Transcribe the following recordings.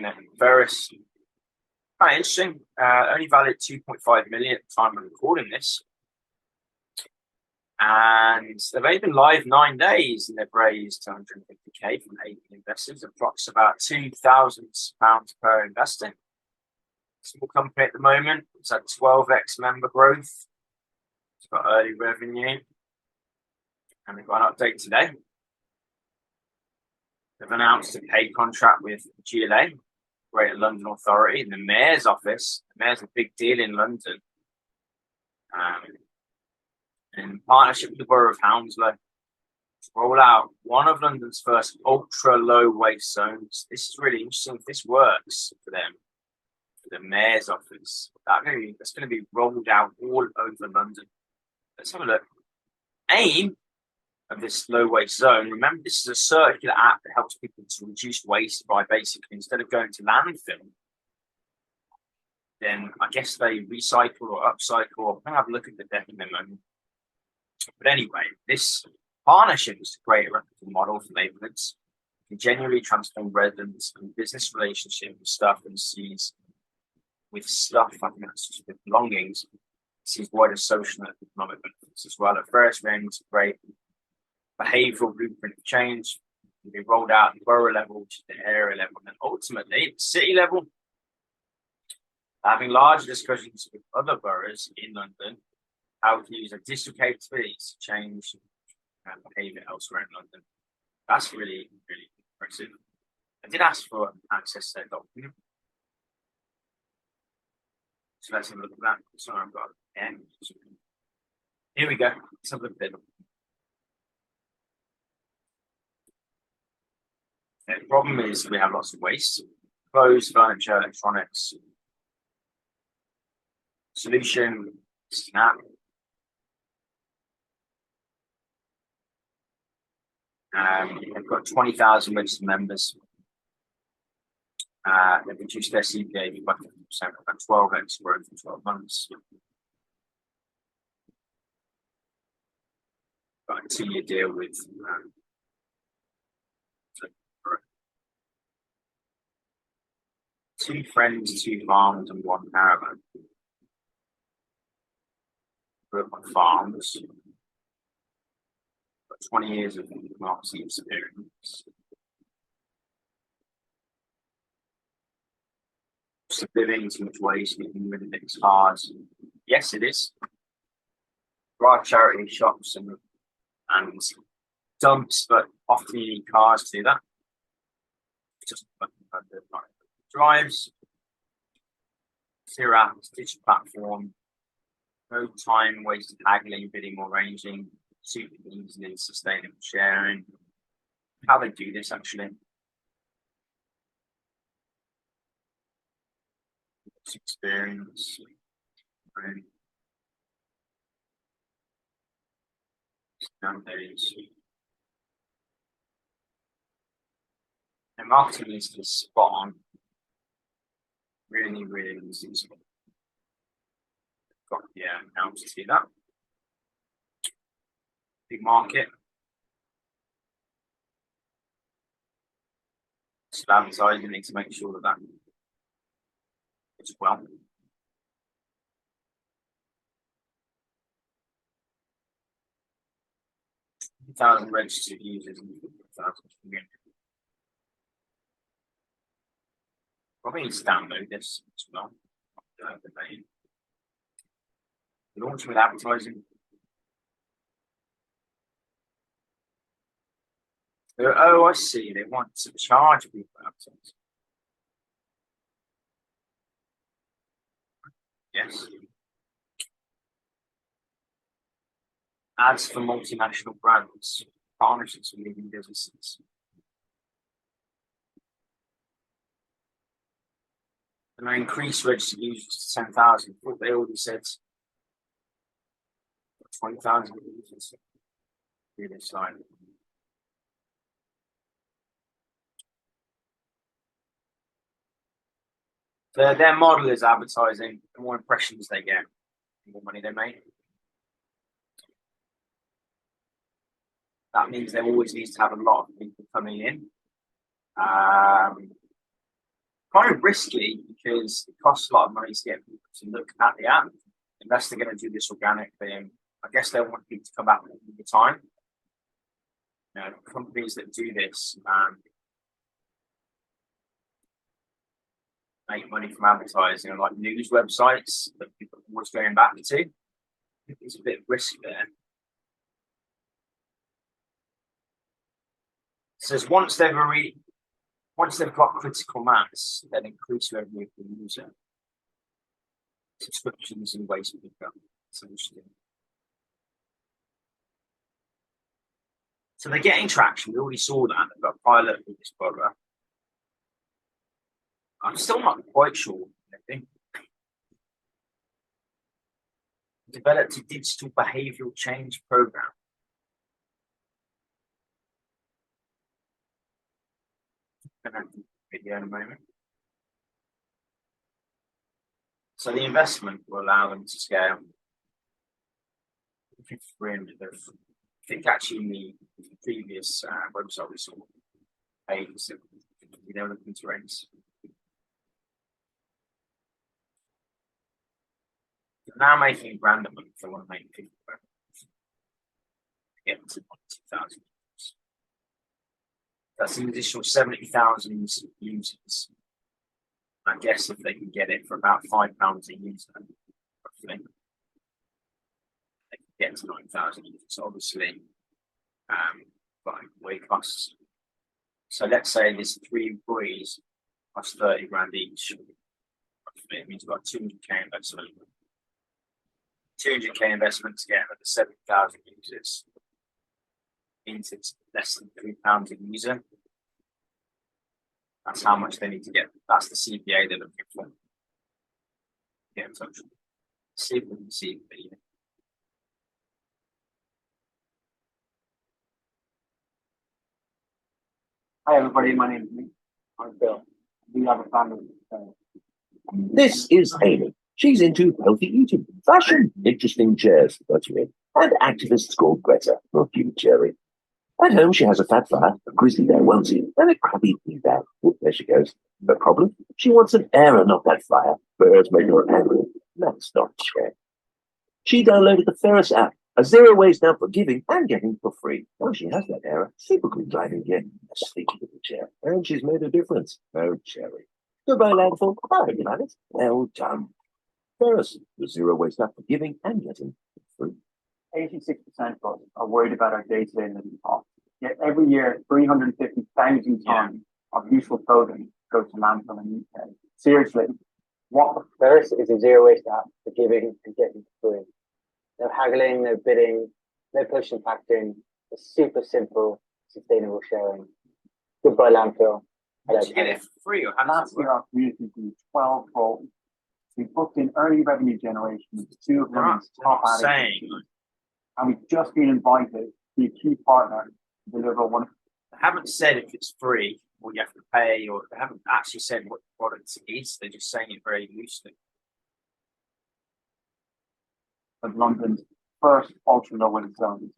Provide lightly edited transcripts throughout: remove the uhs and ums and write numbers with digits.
looking at Ferris. Quite interesting. Only valued 2.5 million at the time of recording this. And they've only been live 9 days and they've raised 250k from 80 investors, approximately about £2,000 per investing. Small company at the moment. It's had 12x member growth. It's got early revenue. And they've got an update today. They've announced a paid contract with GLA, Greater London Authority, in the Mayor's office. The Mayor's a big deal in London. In partnership with the Borough of Hounslow, to roll out one of London's first ultra-low waste zones. This is really interesting. If this works for them, for the Mayor's office, that's going to be rolled out all over London. Let's have a look. Aim of this low waste zone. Remember, this is a circular app that helps people to reduce waste by basically, instead of going to landfill, then I guess they recycle or upcycle. I'm going to have a look at the deck in a moment. But anyway, this partnership is to create a reputable model for neighborhoods. Can genuinely transform residents and business relationship with stuff and sees with stuff, I think that's just with belongings, sees wider social and economic benefits as well. At Ferris, we aim to create behavioural blueprint of change can be rolled out at the borough level, which is the area level, and then ultimately at the city level, having larger discussions with other boroughs in London, how we can use our digital capabilities to change behaviour elsewhere in London. That's really, really impressive. I did ask for access to that document. So let's have a look at that. Sorry, I've got it. Here we go. Let's have a look at it. The problem is we have lots of waste. Clothes, furniture, electronics. Solution, Snap. They've got 20,000 registered members. They've reduced their CPA by 50%, about 12x growth in 12 months. Got a 2-year deal with two friends, 2 farms, and 1 caravan. Grew up on farms. 20 years of marketing experience. Just living too much waste, getting rid of it is hard. Yes, it is. There are charity shops and dumps, but often you need cars to do that. Just drives, zero apps, digital platform, no time wasted haggling, bidding, or ranging. Super easily sustainable sharing. How they do this actually. Experience. Nowadays. And marketing is spot on. Really, really easy. Got now to see that. Big market. So advertising, need to make sure that is well. 1,000 registered users and 1,000 community. Probably need to download this as well. Launch with advertising. Oh, I see. They want to charge people for advertising. Yes. Ads for multinational brands, partnerships with leading businesses. And I increased registered users to 10,000. What they already said 20,000 users. Really slide. Their model is advertising. The more impressions they get, the more money they make. That means there always needs to have a lot of people coming in. kind of risky because it costs a lot of money to get people to look at the app, unless they're going to do this organically. And I guess they want people to come back all the time. You know, companies that do this make money from advertising, like news websites that people are always going back to. It's a bit of risk there. It says once they've got critical mass, then increase revenue per user. Subscriptions and ways of income. It's interesting. So they're getting traction. We already saw that. They've got a pilot with this product. I'm still not quite sure. I think developed a digital behavioural change program. I'm going to do a video in a moment. So the investment will allow them to scale. 300. I think actually in the previous website we saw pages they were looking to raise. They're now making a grand a month. They want to make 50 grand to get to 2,000. That's an additional 70,000 users. I guess if they can get it for about £5 a user, roughly, they can get to 9,000 users. Obviously, by way costs. So let's say there's 3 employees plus 30 grand each. It means we've got 200k investment. 200k investment to get another 7,000 users. Means it's less than £3 a user. That's how much they need to get. That's the CPA they're looking for. Get in touch. See if we can see the video. Hi everybody, my name is Lee. I'm Bill. We have a family. This is Amy. She's into healthy eating, fashion, interesting chairs, virtually, and activists called Greta, not you, Jerry. At home, she has a fat fire, a grizzly bear onesie, and a crabby pea bag. Oh, there she goes. No problem. She wants an error, not that fire. Birds make her angry. That's not fair. She downloaded the Ferris app, a zero waste app for giving and getting for free. Now she has that error. Super quick driving here, a sleepy little chair, and she's made a difference. Oh, Jerry. Goodbye, landfall. I hope you like it. Well done. Ferris, the zero waste app for giving and getting for free. 86% of us are worried about our day-to-day living costs. Yet every year, 350,000 tons of useful clothing goes to landfill in the UK. Seriously, what? Ferris is a zero-waste app for giving and getting for free. No haggling, no bidding, no push and factoring. It's super simple, sustainable sharing. Goodbye landfill. Did you get it for free or Last year, our community grew 12-fold. We booked in early revenue generation with 2 of London's top ad agencies. And we've just been invited to be a key partner to deliver one. They haven't said if it's free or you have to pay, or they haven't actually said what the product is. They're just saying it very loosely. Of London's first ultra low wind zones.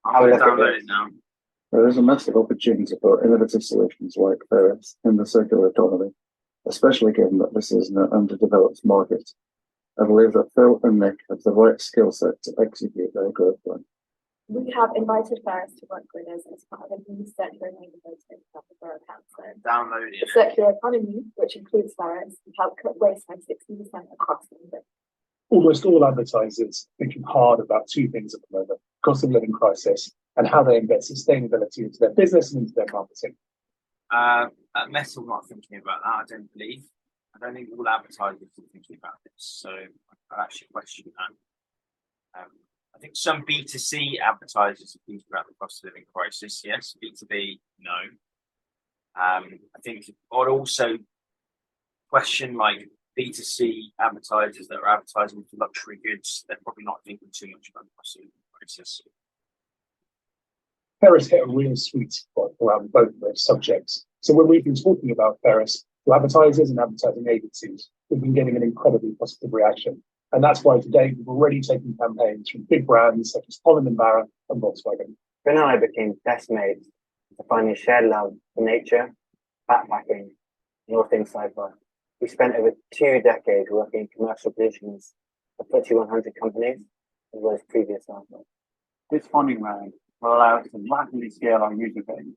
I'm going to download it now. There is a massive opportunity for innovative solutions like Ferris in the circular economy, especially given that this is an underdeveloped market. I believe that Phil and Nick have the right skill set to execute their growth plan. We have invited Ferris to work with us as part of a new circular neighbourhood in the Borough Council. Download it. The circular economy, which includes Ferris, will help cut waste by 60% across London. Almost all advertisers thinking hard about 2 things at the moment: cost of living crisis and how they embed sustainability into their business and into their marketing. At Metal, not thinking about that, I don't believe. I don't think all advertisers are thinking about this, so I actually question that. I think some B2C advertisers are thinking about the cost of living crisis, yes. B2B, no. I think I'd also question like B2C advertisers that are advertising for luxury goods. They're probably not thinking too much about the cost of living crisis. Ferris hit a real sweet spot around both of those subjects. So when we've been talking about Ferris to advertisers and advertising agencies, we've been getting an incredibly positive reaction. And that's why today we've already taken campaigns from big brands such as Holland & Barrett and Volkswagen. Ben and I became best mates to find a shared love for nature, backpacking, and all things sci-fi. We spent over 2 decades working in commercial positions for FTSE 100 companies, as well as previous articles. This funding round will allow us to rapidly scale our user base,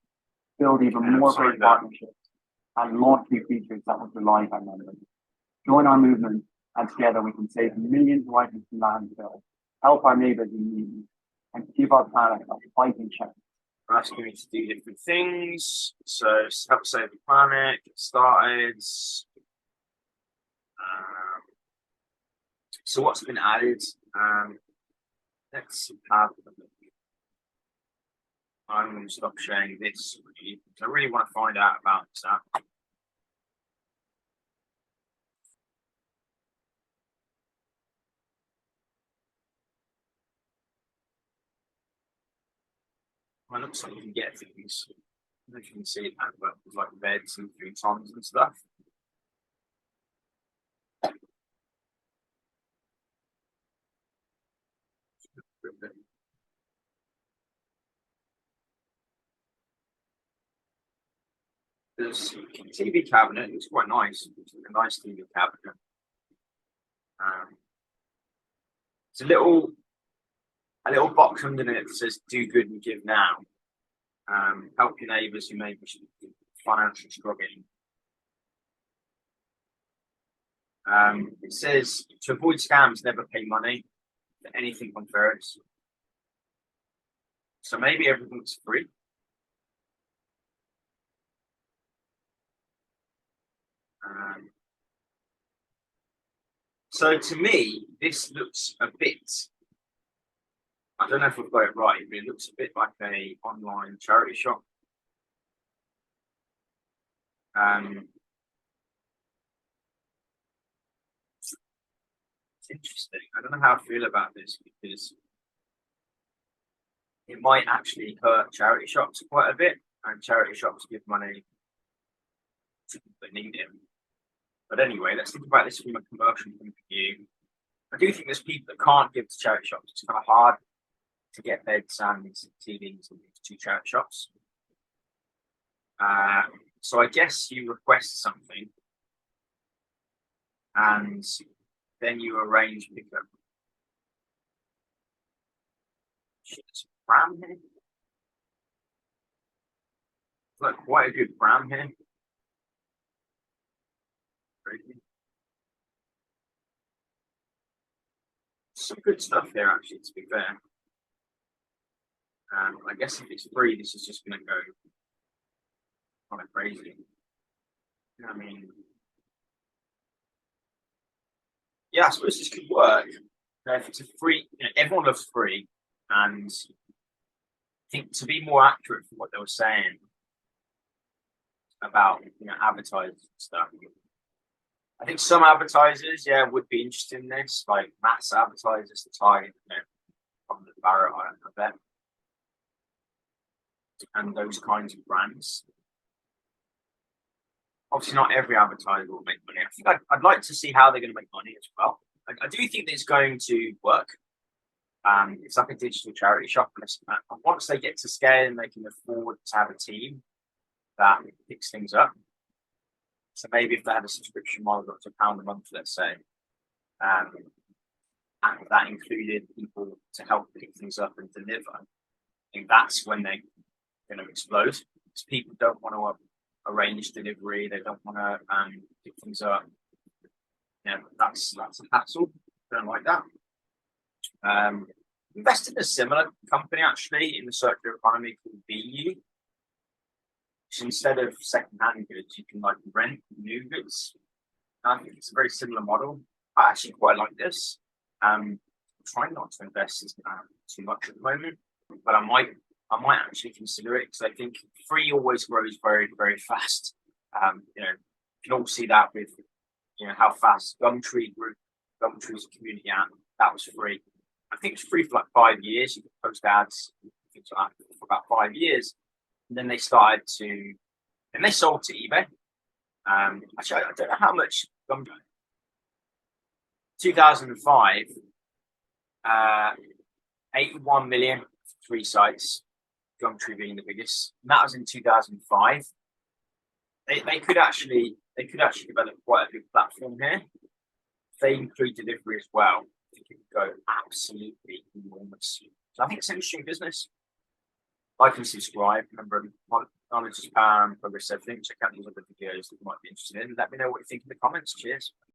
build even more great partnerships, and launch new features that will delight our members. Join our movement, and together we can save millions of items from landfill, help our neighbours in need, and give our planet a fighting chance. Asking me to do different things. So help save the planet, get started. So what's been added? Let's have a look. I'm going to stop sharing this with you because I really want to find out about this app. Well, it looks like you can get things. As you can see, with like beds and futons and stuff. There's a TV cabinet. It's quite nice. It's a nice TV cabinet. It's a little box underneath that says "Do good and give now." Help your neighbours who may be financially struggling. It says to avoid scams, never pay money for anything on Ferris. So maybe everything's free. So to me, this looks a bit, I don't know if we've got it right, but it looks a bit like a online charity shop. It's interesting. I don't know how I feel about this because it might actually hurt charity shops quite a bit, and charity shops give money to people that need it. But anyway, let's think about this from a commercial point of view. I do think there's people that can't give to charity shops. It's kind of hard to get beds and TVs to charity shops. So I guess you request something and then you arrange pickup. Shit, pram here. Look, quite a good pram here. Some good stuff here, actually, to be fair. I guess if it's free, this is just going to go kind of crazy. You know what I mean? Yeah, I suppose this could work. If it's a free, everyone loves free, and I think to be more accurate for what they were saying about advertising and stuff. I think some advertisers, would be interested in this, like mass advertisers to target, from the Barrett, I bet, and those kinds of brands. Obviously, not every advertiser will make money. I think I'd like to see how they're going to make money as well. I do think that it's going to work. It's like a digital charity shop, and once they get to scale and they can afford to have a team that picks things up. So maybe if they had a subscription model up to £1 a month, let's say, and that included people to help pick things up and deliver, I think that's when they're going to explode. Because people don't want to arrange delivery, they don't want to pick things up. That's a hassle. Don't like that. Invested in a similar company actually in the circular economy called BU. So instead of second-hand goods, you can rent new goods. And I think it's a very similar model. I actually quite like this. I'm trying not to invest too much at the moment, but I might actually consider it because I think free always grows very, very fast. You can all see that with how fast Gumtree grew. Gumtree's a community app that was free. I think it was free for 5 years. You could post ads, things like that, for about 5 years. And then they started to, and they sold to eBay. Actually, I don't know how much. 2005, 81 million, 3 sites, Gumtree being the biggest. And that was in 2005. They could actually, they could actually develop quite a big platform here. If they include delivery as well, I think it would go absolutely enormous. So I think it's an interesting business. Like and subscribe. Remember, knowledge is power and progress everything. Check out these other videos that you might be interested in. Let me know what you think in the comments. Cheers.